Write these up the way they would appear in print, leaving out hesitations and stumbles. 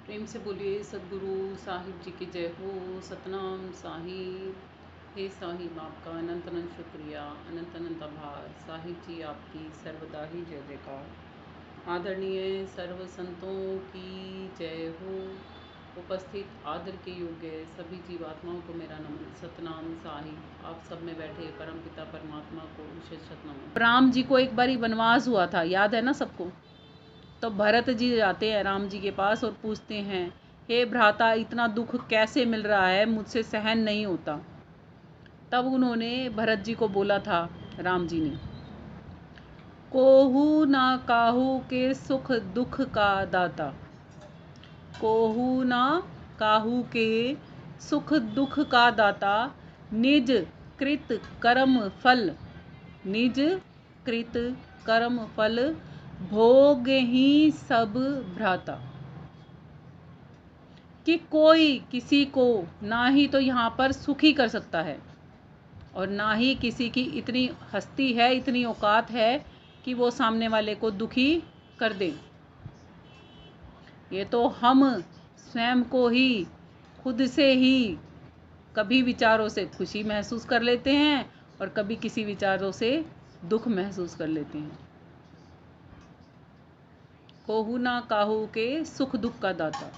प्रेम से बोलिए सदगुरु साहिब जी की जय हो। सतनाम साहिब। हे साहिब आपका अनंत अनंत शुक्रिया, अनंत अनंत आभार। साहिब जी आपकी सर्वदा ही जय जयकार। आदरणीय सर्व संतों की जय हो। उपस्थित आदर के योग्य सभी जीवात्माओं को मेरा नमन। सतनाम साहिब। आप सब में बैठे परम पिता परमात्मा को विशेष नमन। राम जी को एक बारी वनवास हुआ था, याद है ना सबको। तो भरत जी जाते हैं राम जी के पास और पूछते हैं, हे भ्राता इतना दुख कैसे मिल रहा है, मुझसे सहन नहीं होता। तब उन्होंने भरत जी को बोला था, राम जी ने, कोहू ना काहू के सुख दुख का दाता। कोहू ना काहू के सुख दुख का दाता, निज कृत कर्म फल। निज कृत कर्म फल भोग ही सब भ्राता। कि कोई किसी को ना ही तो यहाँ पर सुखी कर सकता है और ना ही किसी की इतनी हस्ती है, इतनी औकात है कि वो सामने वाले को दुखी कर दे। ये तो हम स्वयं को ही खुद से ही कभी विचारों से खुशी महसूस कर लेते हैं और कभी किसी विचारों से दुख महसूस कर लेते हैं। कोहू ना काहू के सुख दुख का दाता।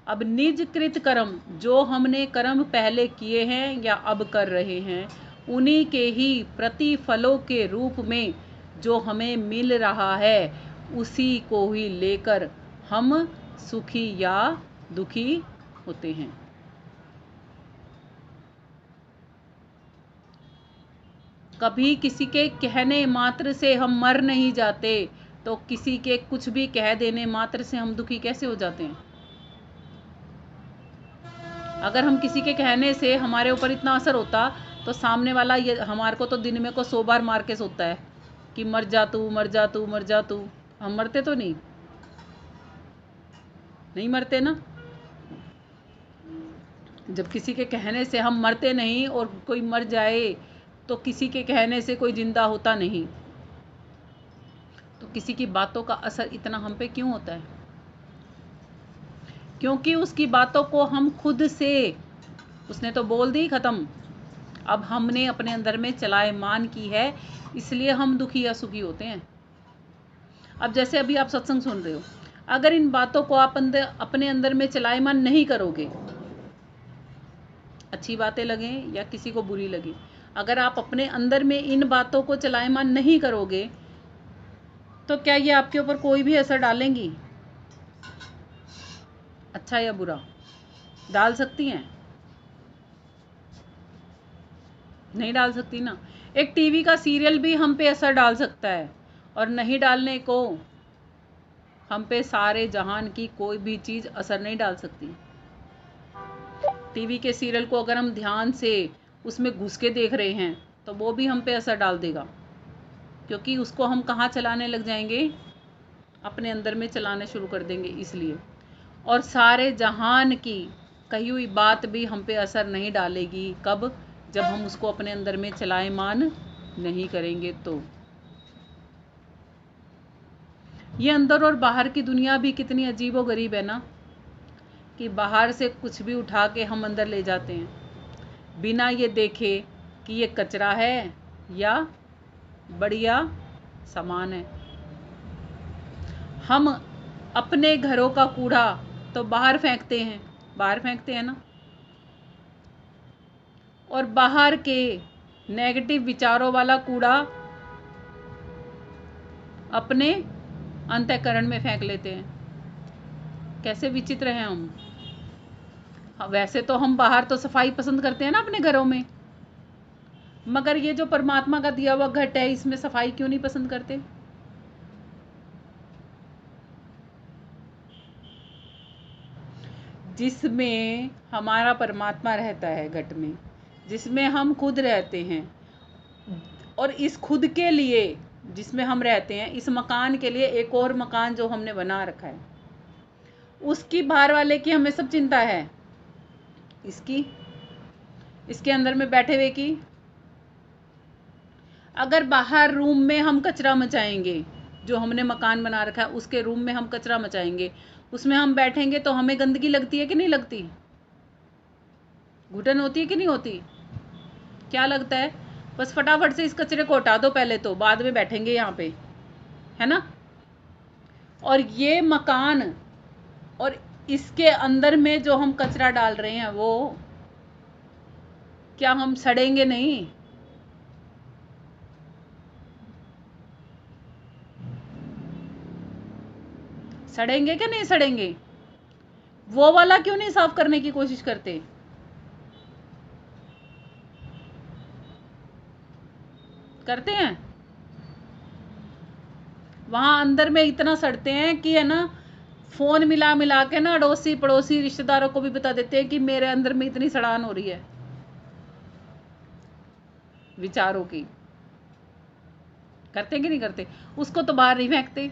अब निज कृत कर्म, जो हमने कर्म पहले किए हैं या अब कर रहे हैं, उन्हीं के ही प्रतिफलों के रूप में जो हमें मिल रहा है, उसी को ही लेकर हम सुखी या दुखी होते हैं। कभी किसी के कहने मात्र से हम मर नहीं जाते, तो किसी के कुछ भी कह देने मात्र से हम दुखी कैसे हो जाते हैं। अगर हम किसी के कहने से हमारे ऊपर इतना असर होता तो सामने वाला ये हमारे को तो दिन में को 100 बार मार के सोता है कि मर जा तू, मर जा तू, मर जा तू। हम मरते तो नहीं मरते ना। जब किसी के कहने से हम मरते नहीं और कोई मर जाए तो किसी के कहने से कोई जिंदा होता नहीं। तो किसी की बातों का असर इतना हम पे क्यों होता है? क्योंकि उसकी बातों को हम खुद से, उसने तो बोल दी, खत्म। अब हमने अपने अंदर में चलायमान की है, इसलिए हम दुखी या सुखी होते हैं। अब जैसे अभी आप सत्संग सुन रहे हो, अगर इन बातों को आप अपने अंदर में चलायमान नहीं करोगे, अच्छी बातें लगे या किसी को बुरी लगे, अगर आप अपने अंदर में इन बातों को चलायमान नहीं करोगे तो क्या ये आपके ऊपर कोई भी असर डालेंगी? अच्छा या बुरा डाल सकती हैं? नहीं डाल सकती ना। एक टीवी का सीरियल भी हम पे असर डाल सकता है और नहीं डालने को हम पे सारे जहान की कोई भी चीज़ असर नहीं डाल सकती। टीवी के सीरियल को अगर हम ध्यान से उसमें घुस के देख रहे हैं तो वो भी हम पे असर डाल देगा, क्योंकि उसको हम कहाँ चलाने लग जाएंगे? अपने अंदर में चलाने शुरू कर देंगे इसलिए। और सारे जहान की कही हुई बात भी हम पे असर नहीं डालेगी। कब? जब हम उसको अपने अंदर में चलायमान नहीं करेंगे। तो ये अंदर और बाहर की दुनिया भी कितनी अजीबोगरीब है ना, कि बाहर से कुछ भी उठा के हम अंदर ले जाते हैं बिना ये देखे कि ये कचरा है या बढ़िया सामान है। हम अपने घरों का कूड़ा तो बाहर फेंकते हैं ना, और बाहर के नेगेटिव विचारों वाला कूड़ा अपने अंतःकरण में फेंक लेते हैं। कैसे विचित्र हैं हम। वैसे तो हम बाहर तो सफाई पसंद करते हैं ना अपने घरों में, मगर ये जो परमात्मा का दिया हुआ घट है, इसमें सफाई क्यों नहीं पसंद करते? जिसमें हमारा परमात्मा रहता है, घट में, जिसमें हम खुद रहते हैं, और इस खुद के लिए जिसमें हम रहते हैं, इस मकान के लिए एक और मकान जो हमने बना रखा है, उसकी बाहर वाले की हमें सब चिंता है। इसके अंदर में बैठे हुए की। अगर बाहर रूम में हम कचरा मचाएंगे, जो हमने मकान बना रखा है उसके रूम में हम कचरा मचाएंगे, उसमें हम बैठेंगे तो हमें गंदगी लगती है कि नहीं लगती? घुटन होती है कि नहीं होती? क्या लगता है? बस फटाफट से इस कचरे को हटा दो पहले, तो बाद में बैठेंगे यहाँ पे, है ना? और ये मकान और इसके अंदर में जो हम कचरा डाल रहे हैं, वो क्या हम सड़ेंगे नहीं? सड़ेंगे क्या नहीं सड़ेंगे? वो वाला क्यों नहीं साफ करने की कोशिश करते? करते हैं। वहां अंदर में इतना सड़ते हैं कि, है ना, फोन मिला मिला के ना अड़ोसी पड़ोसी रिश्तेदारों को भी बता देते हैं कि मेरे अंदर में इतनी सड़ान हो रही है विचारों की। करते कि नहीं करते? उसको तो बाहर नहीं फेंकते,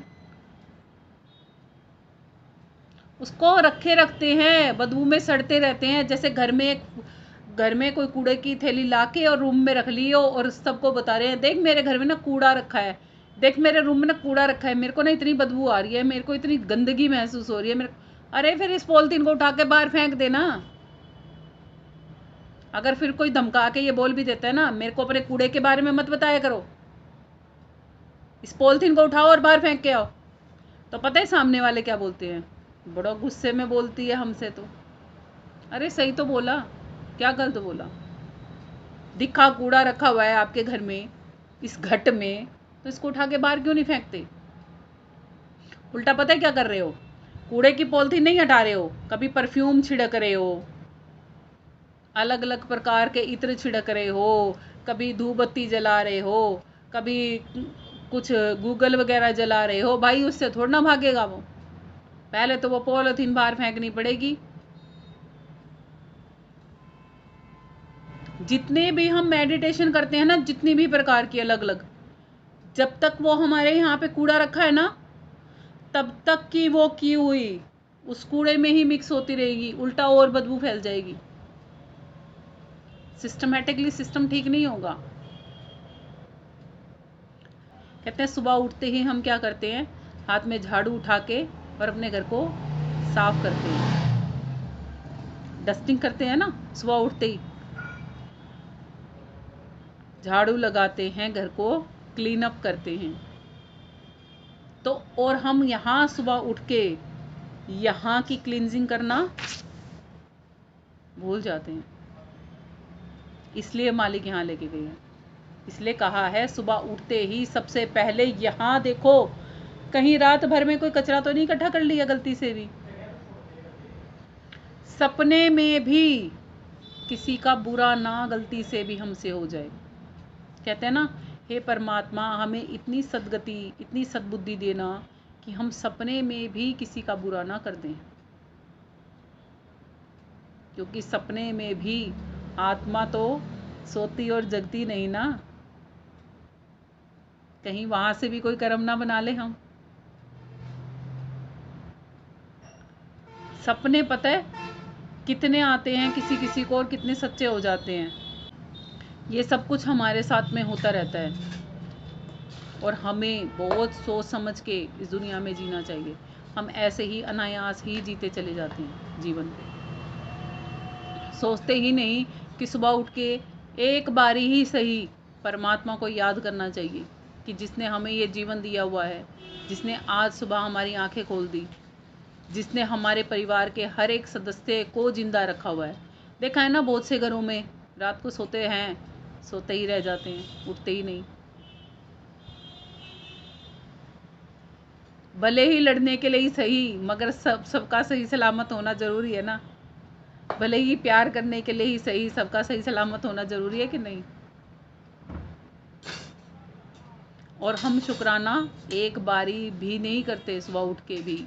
उसको रखे रखते हैं, बदबू में सड़ते रहते हैं। जैसे घर में कोई कूड़े की थैली लाके और रूम में रख ली हो और सबको बता रहे हैं, देख मेरे घर में ना कूड़ा रखा है, देख मेरे रूम में ना कूड़ा रखा है, मेरे को ना इतनी बदबू आ रही है, मेरे को इतनी गंदगी महसूस हो रही है मेरे। अरे फिर इस पॉलिथीन को उठा के बाहर फेंक देना। अगर फिर कोई धमका के ये बोल भी देता है ना, मेरे को अपने कूड़े के बारे में मत बताया करो, इस पॉलिथीन को उठाओ और बाहर फेंक के आओ, तो पता है सामने वाले क्या बोलते हैं? बड़ा गुस्से में बोलती है हमसे तो। अरे सही तो बोला, क्या गलत बोला? दिखा कूड़ा रखा हुआ है आपके घर में, इस घट में, तो इसको उठा के बाहर क्यों नहीं फेंकते? उल्टा पता है क्या कर रहे हो? कूड़े की पॉलिथीन नहीं हटा रहे हो, कभी परफ्यूम छिड़क रहे हो, अलग अलग प्रकार के इत्र छिड़क रहे हो, कभी धूप बत्ती जला रहे हो, कभी कुछ गूगल वगैरह जला रहे हो। भाई उससे थोड़ा ना भागेगा वो, पहले तो वो पॉलिथीन बाहर फेंकनी पड़ेगी। जितने भी हम मेडिटेशन करते हैं ना, जितनी भी प्रकार की अलग अलग, जब तक वो हमारे यहाँ पे कूड़ा रखा है ना, तब तक की वो की हुई उस कूड़े में ही मिक्स होती रहेगी, उल्टा और बदबू फैल जाएगी। सिस्टमेटिकली सिस्टम ठीक नहीं होगा। कहते हैं सुबह उठते ही हम क्या करते हैं? हाथ में झाड़ू उठा के और अपने घर को साफ करते हैं, डस्टिंग करते हैं ना। सुबह उठते ही झाड़ू लगाते हैं, घर को क्लीन अप करते हैं। तो और हम यहाँ सुबह उठ के यहाँ की क्लींजिंग करना भूल जाते हैं, इसलिए मालिक यहाँ लेके गए हैं। इसलिए कहा है सुबह उठते ही सबसे पहले यहाँ देखो, कहीं रात भर में कोई कचरा तो नहीं इकट्ठा कर लिया गलती से भी। सपने में भी किसी का बुरा ना गलती से भी हमसे हो जाए। कहते हैं ना, हे परमात्मा हमें इतनी सद्गति, इतनी सद्बुद्धि देना कि हम सपने में भी किसी का बुरा ना कर दें, क्योंकि सपने में भी आत्मा तो सोती और जगती नहीं ना, कहीं वहां से भी कोई कर्म ना बना ले हम। सपने पता है कितने आते हैं किसी किसी को और कितने सच्चे हो जाते हैं। ये सब कुछ हमारे साथ में होता रहता है और हमें बहुत सोच समझ के इस दुनिया में जीना चाहिए। हम ऐसे ही अनायास ही जीते चले जाते हैं जीवन को, सोचते ही नहीं कि सुबह उठ के एक बारी ही सही परमात्मा को याद करना चाहिए कि जिसने हमें ये जीवन दिया हुआ है, जिसने आज सुबह हमारी आंखें खोल दी, जिसने हमारे परिवार के हर एक सदस्य को जिंदा रखा हुआ है। देखा है ना, बहुत से घरों में रात को सोते हैं, सोते ही रह जाते हैं, उठते ही नहीं। भले ही लड़ने के लिए ही सही, मगर सबका सही सलामत होना जरूरी है ना। भले ही प्यार करने के लिए ही सही, सबका सही सलामत होना जरूरी है कि नहीं? और हम शुक्राना एक बारी भी नहीं करते सुबह उठ के भी।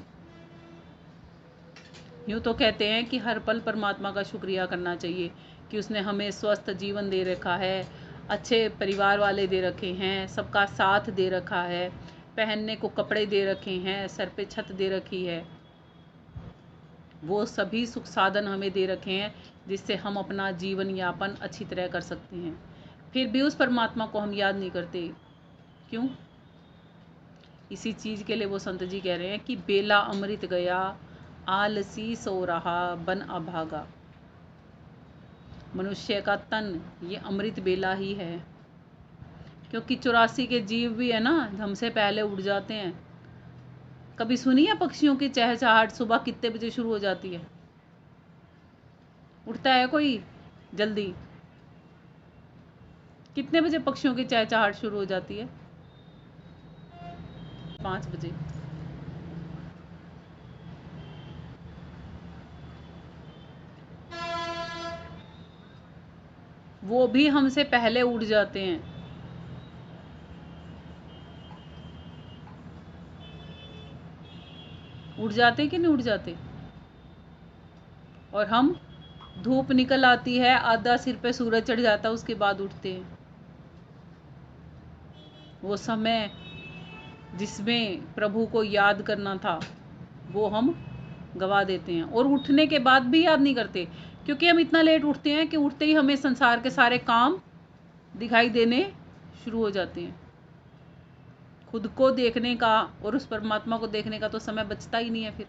यूँ तो कहते हैं कि हर पल परमात्मा का शुक्रिया करना चाहिए कि उसने हमें स्वस्थ जीवन दे रखा है, अच्छे परिवार वाले दे रखे हैं, सबका साथ दे रखा है, पहनने को कपड़े दे रखे हैं, सर पे छत दे रखी है, वो सभी सुख साधन हमें दे रखे हैं जिससे हम अपना जीवन यापन अच्छी तरह कर सकते हैं। फिर भी उस परमात्मा को हम याद नहीं करते, क्यों? इसी चीज़ के लिए वो संत जी कह रहे हैं कि बेला अमृत गया, आलसी सो रहा बन अभागा। मनुष्य का तन ये अमृत बेला ही है, क्योंकि 84 के जीव भी है ना, हमसे पहले उड़ जाते हैं। कभी सुनी है पक्षियों की चहचहाहट सुबह कितने बजे शुरू हो जाती है? उठता है कोई जल्दी? कितने बजे पक्षियों की चहचहाहट शुरू हो जाती है? 5 बजे। वो भी हमसे पहले उड़ जाते हैं। उड़ जाते कि नहीं उड़ जाते? और हम, धूप निकल आती है, आधा सिर पे सूरज चढ़ जाता है, उसके बाद उठते हैं। वो समय जिसमें प्रभु को याद करना था वो हम गवा देते हैं, और उठने के बाद भी याद नहीं करते, क्योंकि हम इतना लेट उठते हैं कि उठते ही हमें संसार के सारे काम दिखाई देने शुरू हो जाते हैं। खुद को देखने का और उस परमात्मा को देखने का तो समय बचता ही नहीं है। फिर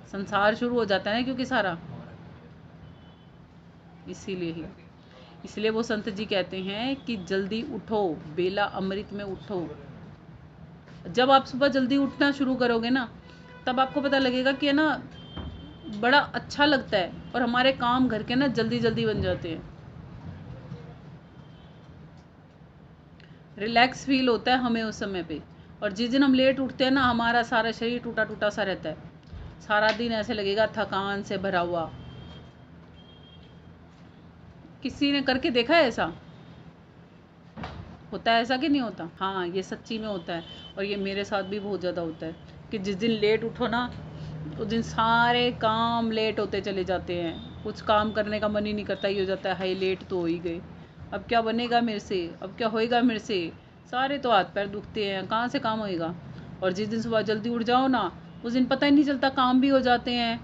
संसार शुरू हो जाता है ना, क्योंकि सारा, इसलिए वो संत जी कहते हैं कि जल्दी उठो, बेला अमृत में उठो। जब आप सुबह जल्दी उठना शुरू करोगे ना, तब आपको पता लगेगा कि है ना, बड़ा अच्छा लगता है, और हमारे काम घर के ना जल्दी जल्दी बन जाते हैं। रिलैक्स फील होता है हमें उस समय पे। और जिस दिन हम लेट उठते हैं ना, हमारा सारा शरीर टूटा टूटा सा रहता है, सारा दिन ऐसे लगेगा थकान से भरा हुआ। किसी ने करके देखा है ऐसा? होता है ऐसा कि नहीं होता? हाँ, ये सच्ची में होता है, और ये मेरे साथ भी बहुत ज़्यादा होता है कि जिस दिन लेट उठो ना, उस दिन सारे काम लेट होते चले जाते हैं। कुछ काम करने का मन ही नहीं करता, ये हो जाता है हाय लेट तो हो ही गए, अब क्या बनेगा मेरे से, अब क्या होएगा मेरे से। सारे तो हाथ पैर दुखते हैं, कहाँ से काम होएगा। और जिस दिन सुबह जल्दी उठ जाओ ना, उस दिन पता ही नहीं चलता, काम भी हो जाते हैं,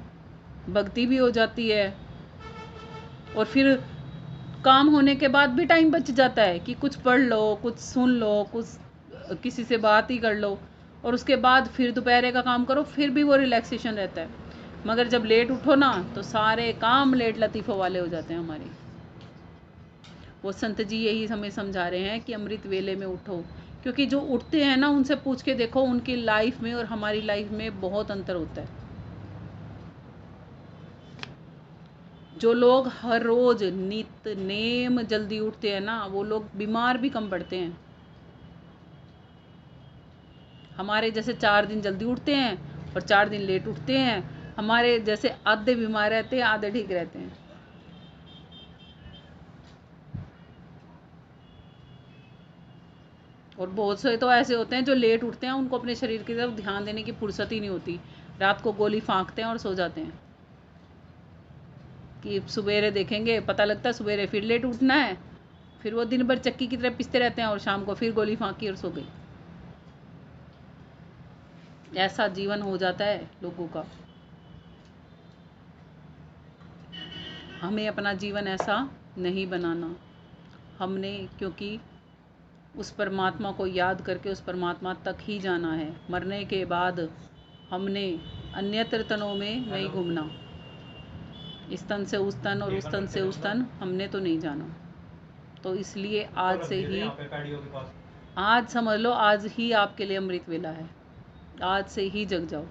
भक्ति भी हो जाती है, और फिर काम होने के बाद भी टाइम बच जाता है कि कुछ पढ़ लो, कुछ सुन लो, कुछ किसी से बात ही कर लो, और उसके बाद फिर दोपहर का काम करो, फिर भी वो रिलैक्सेशन रहता है। मगर जब लेट उठो ना, तो सारे काम लेट लतीफ़ों वाले हो जाते हैं हमारे। वो संत जी यही हमें समझा रहे हैं कि अमृत वेले में उठो, क्योंकि जो उठते हैं ना, उनसे पूछ के देखो, उनकी लाइफ में और हमारी लाइफ में बहुत अंतर होता है। जो लोग हर रोज नित नेम जल्दी उठते हैं ना, वो लोग बीमार भी कम पड़ते हैं। हमारे जैसे 4 दिन जल्दी उठते हैं और 4 दिन लेट उठते हैं, हमारे जैसे आधे बीमार रहते हैं, आधे ठीक रहते हैं। और बहुत से तो ऐसे होते हैं जो लेट उठते हैं, उनको अपने शरीर की तरफ ध्यान देने की फुर्सत ही नहीं होती, रात को गोली फांकते हैं और सो जाते हैं कि सवेरे देखेंगे, पता लगता है सवेरे फिर लेट उठना है, फिर वो दिन भर चक्की की तरह पिसते रहते हैं, और शाम को फिर गोली फांकी और सो गई। ऐसा जीवन हो जाता है लोगों का। हमें अपना जीवन ऐसा नहीं बनाना। हमने, क्योंकि उस परमात्मा को याद करके उस परमात्मा तक ही जाना है। मरने के बाद हमने अन्यत्र तनों में नहीं घूमना। इस तन से उस तन और उस तन से उस तन हमने तो नहीं जाना। तो इसलिए आज से ही, आज समझ लो, आज ही आपके लिए अमृत वेला है। आज से ही जग जाओ।